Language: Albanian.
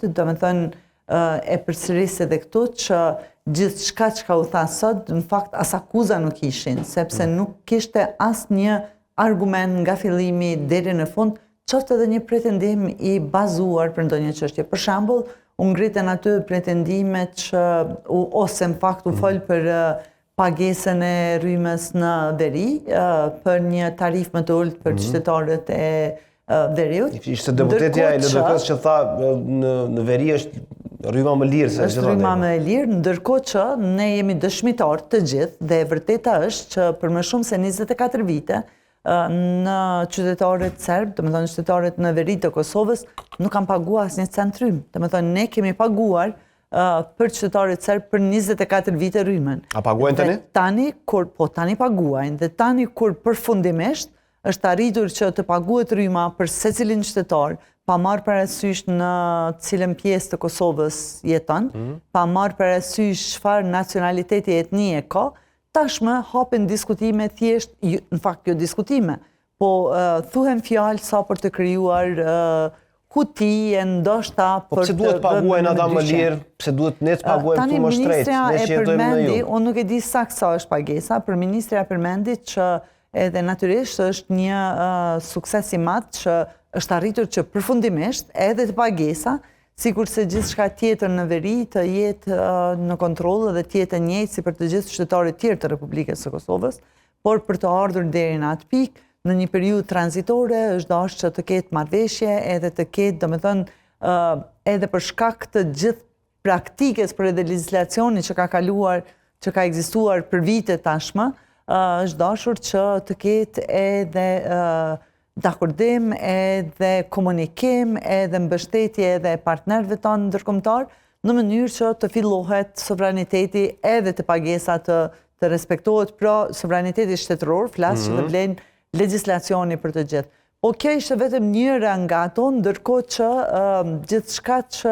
sot, do me thënë e përsëris edhe këtu që gjithë shka që ka u tha sot, në fakt as akuza nuk ishin, sepse nuk kishte as një argument nga fillimi deri në fund, qoftë edhe një pretendim i bazuar për ndonjë çështje. Për shembull, u ngritën aty pretendimet që ose në fakt u fol për pagesën e rrymës në veri, për një tarif më të ulët për qytetarët e veriut. Ishte deputetja e LDK-s që tha në veri është rryma më lirë se është rryma më e lirë, ndërkohë që ne jemi dëshmitar të gjithë dhe e vërteta është që për më shumë se 24 vite në qytetarët serb, do të thonë qytetarët në veri të Kosovës, nuk kanë paguar asnjë cent rrymë. Do të thonë ne kemi paguar për qytetarët serb për 24 vite rrymën. A paguajnë tani? Tani paguajnë dhe tani kur përfundimisht është arritur që të paguhet rryma për secilin qytetar, pa marrë parasysh në cilën pjesë të Kosovës jeton, pa marrë parasysh çfarë nacionaliteti etnie ka, tashmë hapen diskutime thjesht, në fakt jo diskutime, po thuhen fjalë sa për të krijuar kutije ndoshta për pse duhet paguajnë ata më lirë, pse duhet ne të paguajmë këtu më shtrejt, ne që jetojmë në ju. Unë nuk e di saktë sa është pagesa, për ministrja përmendi që edhe natyrisht është një sukses i madh që është arritur që përfundimisht edhe të pagesa, sikur se gjithçka tjetër në veri të jetë në kontroll dhe të jetë e njëjtë si për të gjithë qytetarët tjerë të Republikës së Kosovës, por për të ardhur deri në atë pikë, në një periudhë tranzitore është dashur që të ketë marrëveshje edhe të ketë, domethënë, edhe për shkak të gjithë praktikës për edhe legjislacioni që ka kaluar, që ka ekzistuar për vite tashmë, është dashur që të ketë edhe dakordim, edhe komunikim, edhe mbështetje edhe partnerëve tonë ndërkombëtar, në mënyrë që të fillohet sovraniteti edhe të pagesat të respektohet, pra sovraniteti shtetëror, flas që të vlen legjislacioni për të gjithë. Po kjo ishte vetëm njëra nga ato, ndërkohë që gjithçka që